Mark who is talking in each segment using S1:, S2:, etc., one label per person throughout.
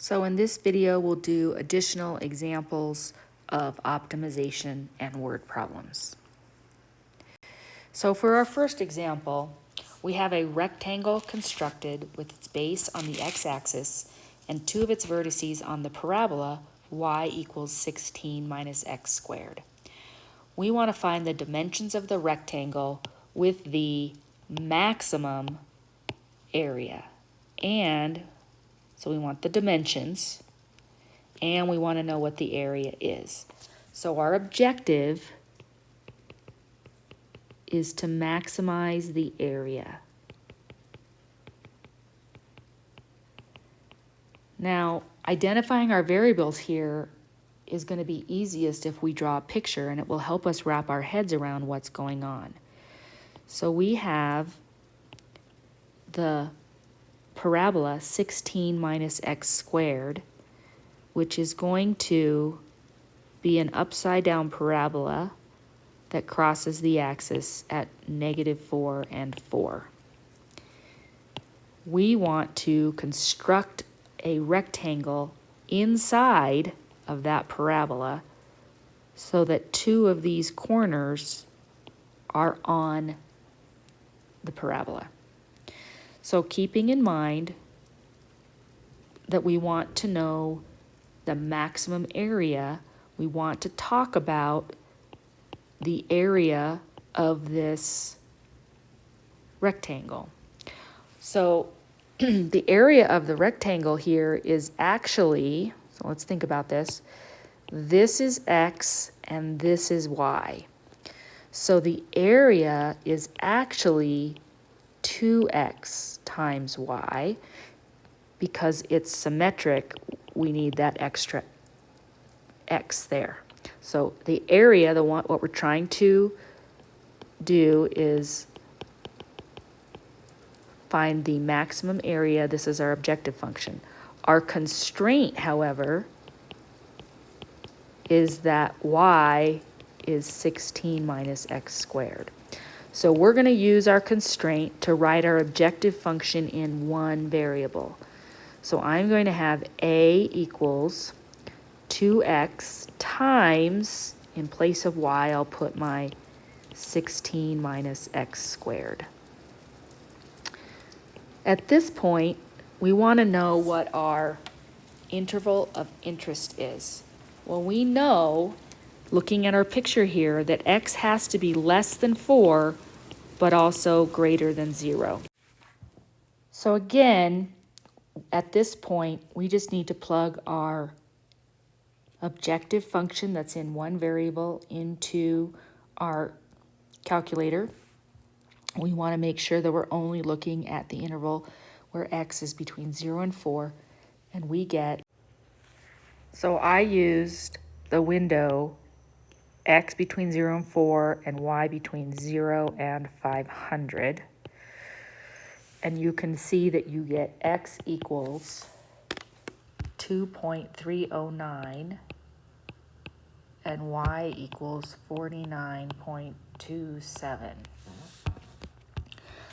S1: So in this video, we'll do additional examples of optimization and word problems. So for our first example, we have a rectangle constructed with its base on the x-axis and two of its vertices on the parabola y equals 16 minus x squared. We want to find the dimensions of the rectangle with the maximum area. And so we want the dimensions, and we want to know what the area is. So our objective is to maximize the area. Now, identifying our variables here is going to be easiest if we draw a picture, and it will help us wrap our heads around what's going on. So we have the parabola 16 minus x squared, which is going to be an upside down parabola that crosses the axis at -4 and 4. We want to construct a rectangle inside of that parabola so that two of these corners are on the parabola. So keeping in mind that we want to know the maximum area, we want to talk about the area of this rectangle. So the area of the rectangle here is actually, so let's think about this. This is x and this is y. So the area is actually 2x times y. Because it's symmetric, we need that extra x there. So the area, what we're trying to do is find the maximum area. This is our objective function. Our constraint, however, is that y is 16 minus x squared. So we're going to use our constraint to write our objective function in one variable. So I'm going to have a equals 2x times, in place of y, I'll put my 16 minus x squared. At this point, we want to know what our interval of interest is. Well, we know, looking at our picture here, that x has to be less than 4, but also greater than 0. So again, at this point, we just need to plug our objective function that's in one variable into our calculator. We want to make sure that we're only looking at the interval where x is between 0 and 4, and we get, so I used the window x between 0 and 4 and y between 0 and 500. And you can see that you get x equals 2.309 and y equals 49.27.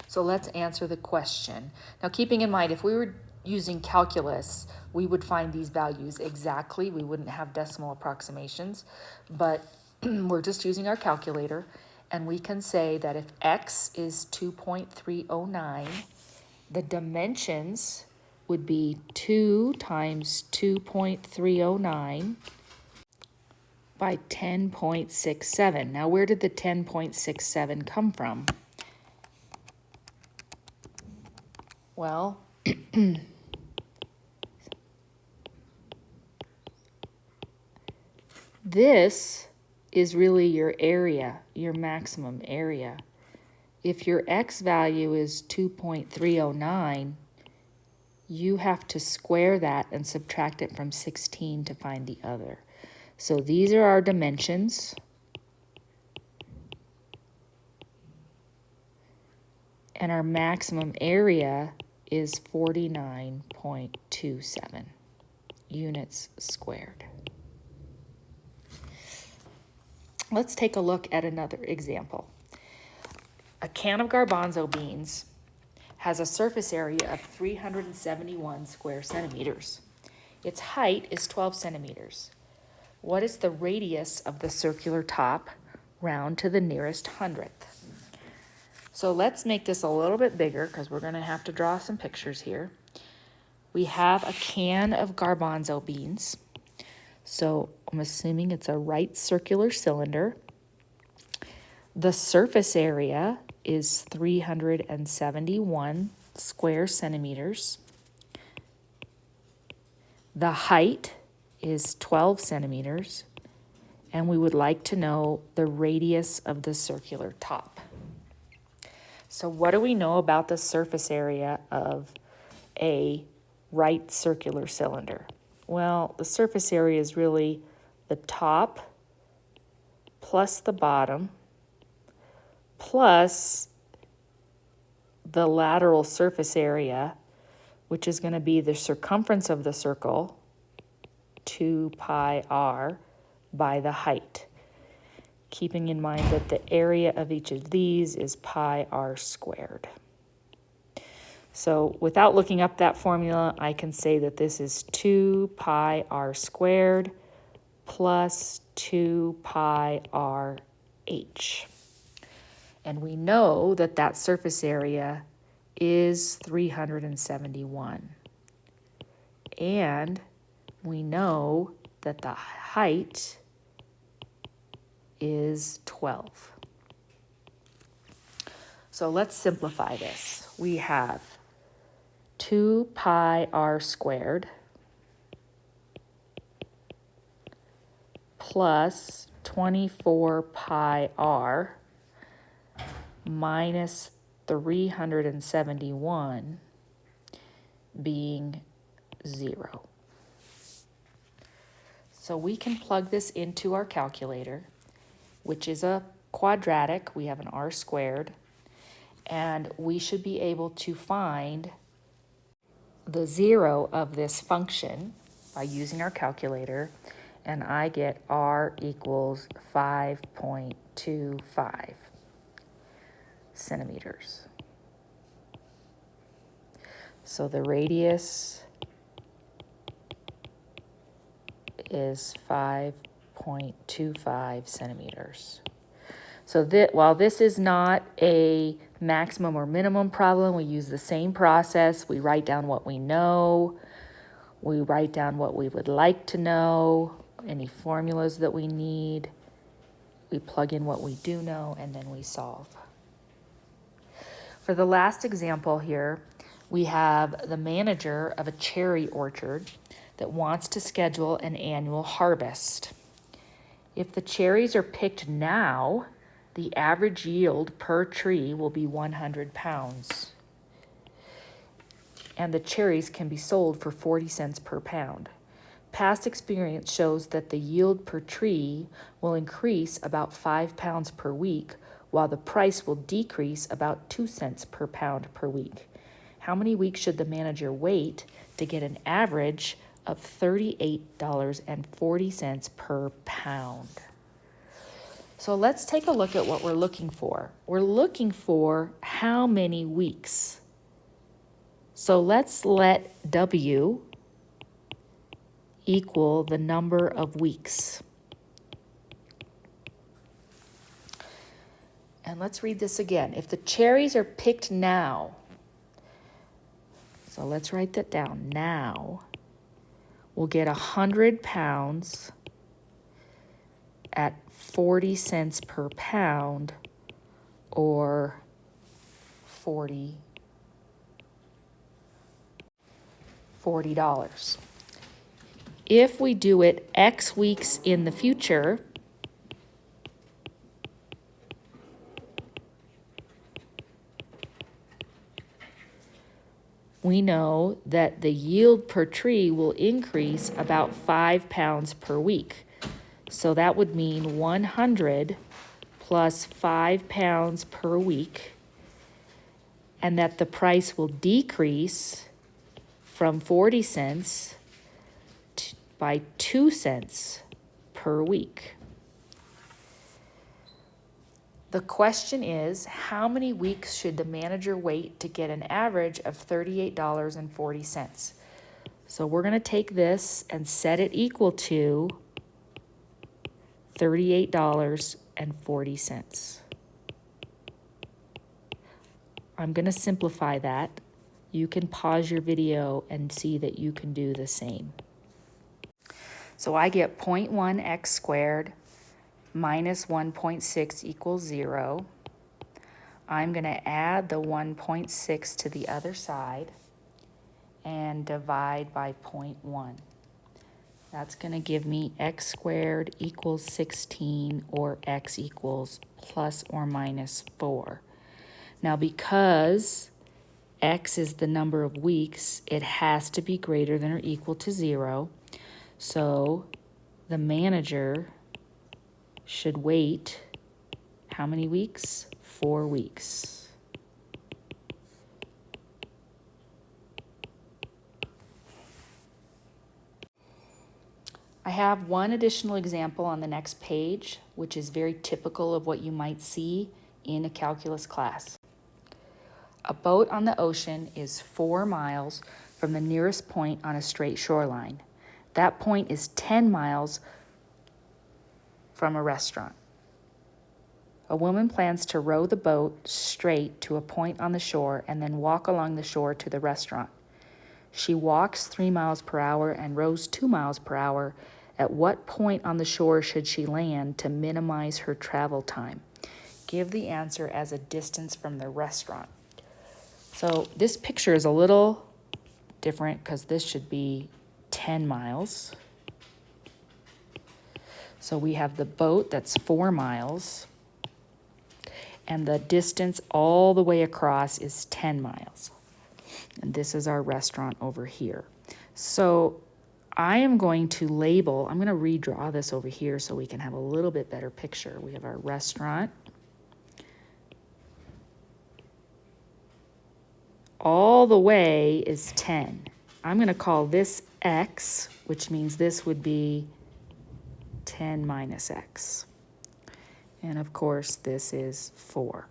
S1: So let's answer the question. Now, keeping in mind, if we were using calculus, we would find these values exactly. We wouldn't have decimal approximations, but we're just using our calculator, and we can say that if x is 2.309, the dimensions would be 2 times 2.309 by 10.67. Now, where did the 10.67 come from? Well, this is really your area, your maximum area. If your x value is 2.309, you have to square that and subtract it from 16 to find the other. So these are our dimensions. And our maximum area is 49.27 units squared. Let's take a look at another example. A can of garbanzo beans has a surface area of 371 square centimeters. Its height is 12 centimeters. What is the radius of the circular top round to the nearest hundredth? So let's make this a little bit bigger because we're going to have to draw some pictures here. We have a can of garbanzo beans. So I'm assuming it's a right circular cylinder. The surface area is 371 square centimeters. The height is 12 centimeters, and we would like to know the radius of the circular top. So what do we know about the surface area of a right circular cylinder? Well, the surface area is really the top plus the bottom plus the lateral surface area, which is going to be the circumference of the circle, 2 pi r, by the height. Keeping in mind that the area of each of these is pi r squared. So without looking up that formula, I can say that this is 2 pi r squared plus 2 pi r h. And we know that that surface area is 371. And we know that the height is 12. So let's simplify this. We have 2 pi r squared plus 24 pi r minus 371 being 0. So we can plug this into our calculator, which is a quadratic. We have an r squared, and we should be able to find the 0 of this function by using our calculator, and I get r equals 5.25 centimeters. So the radius is 5.25 centimeters. So while this is not a maximum or minimum problem, we use the same process. We write down what we know. We write down what we would like to know, any formulas that we need. We plug in what we do know, and then we solve. For the last example here, we have the manager of a cherry orchard that wants to schedule an annual harvest. If the cherries are picked now, the average yield per tree will be 100 pounds. And the cherries can be sold for 40 cents per pound. Past experience shows that the yield per tree will increase about 5 pounds per week, while the price will decrease about 2 cents per pound per week. How many weeks should the manager wait to get an average of $38.40 per pound? So let's take a look at what we're looking for. We're looking for how many weeks. So let's let W equal the number of weeks. And let's read this again. If the cherries are picked now, so let's write that down. Now, we'll get 100 pounds at 40 cents per pound, or $40. If we do it X weeks in the future, we know that the yield per tree will increase about 5 pounds per week. So that would mean 100 plus 5 pounds per week, and that the price will decrease from 40 cents by 2 cents per week. The question is, how many weeks should the manager wait to get an average of $38.40? So we're going to take this and set it equal to $38.40. I'm going to simplify that. You can pause your video and see that you can do the same. So I get 0.1x squared minus 1.6 equals 0. I'm going to add the 1.6 to the other side and divide by 0.1. That's going to give me x squared equals 16, or x equals plus or minus 4. Now, because x is the number of weeks, it has to be greater than or equal to 0. So the manager should wait how many weeks? 4 weeks. I have one additional example on the next page, which is very typical of what you might see in a calculus class. A boat on the ocean is 4 miles from the nearest point on a straight shoreline. That point is 10 miles from a restaurant. A woman plans to row the boat straight to a point on the shore and then walk along the shore to the restaurant. She walks 3 miles per hour and rows 2 miles per hour. At what point on the shore should she land to minimize her travel time? Give the answer as a distance from the restaurant. So this picture is a little different because this should be 10 miles. So we have the boat that's 4 miles, and the distance all the way across is 10 miles. And this is our restaurant over here. So I am going to label, I'm going to redraw this over here so we can have a little bit better picture. We have our restaurant. All the way is 10. I'm going to call this x, which means this would be 10 minus x. And of course, this is 4.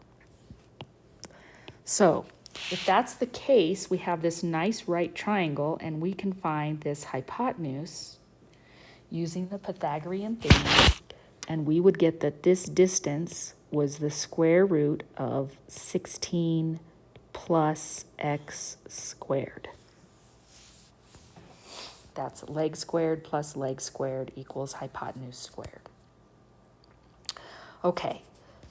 S1: So if that's the case, we have this nice right triangle, and we can find this hypotenuse using the Pythagorean theorem, and we would get that this distance was the square root of 16 plus x squared. That's leg squared plus leg squared equals hypotenuse squared. Okay,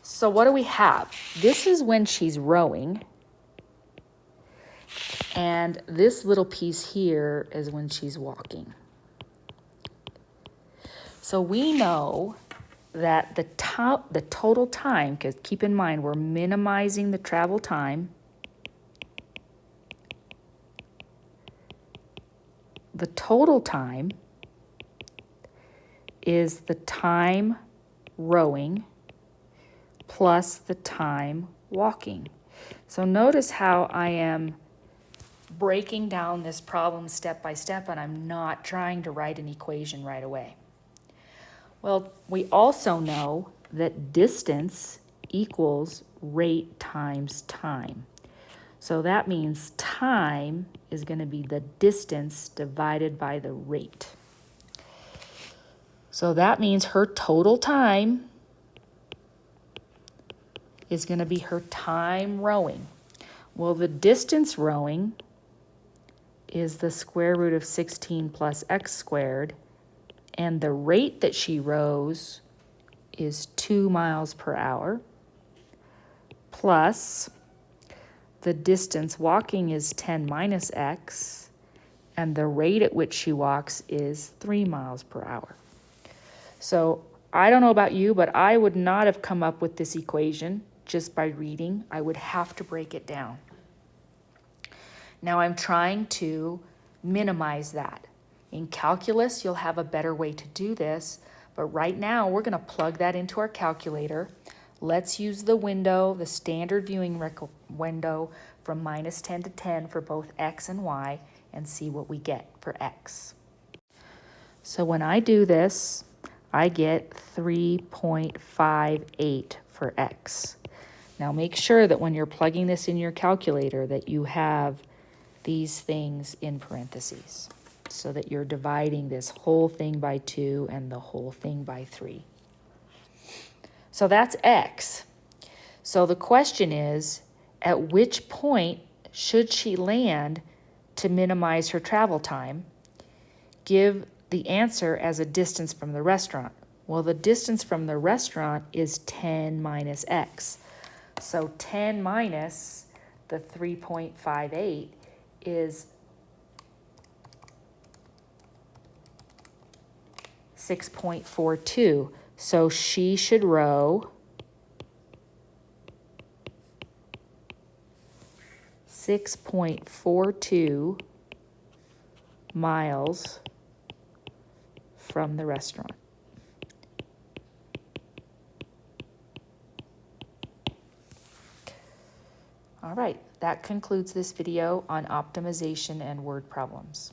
S1: so what do we have? This is when she's rowing, and this little piece here is when she's walking. So we know that the total time, because keep in mind we're minimizing the travel time, the total time is the time rowing plus the time walking. So notice how I am breaking down this problem step by step, and I'm not trying to write an equation right away. Well, we also know that distance equals rate times time. So that means time is going to be the distance divided by the rate. So that means her total time is going to be her time rowing. Well, the distance rowing is the square root of 16 plus x squared, and the rate that she rows is 2 miles per hour, plus the distance walking is 10 minus x, and the rate at which she walks is 3 miles per hour. So I don't know about you, but I would not have come up with this equation just by reading. I would have to break it down. Now I'm trying to minimize that. In calculus, you'll have a better way to do this, but right now we're going to plug that into our calculator. Let's use the window, the standard viewing window from minus 10 to 10 for both x and y, and see what we get for x. So when I do this, I get 3.58 for x. Now make sure that when you're plugging this in your calculator that you have these things in parentheses. so that you're dividing this whole thing by 2 and the whole thing by 3. So that's X. So the question is, at which point should she land to minimize her travel time? Give the answer as a distance from the restaurant. Well, the distance from the restaurant is 10 minus X. So 10 minus the 3.58 is 6.42. So she should row 6.42 miles from the restaurant. All right, that concludes this video on optimization and word problems.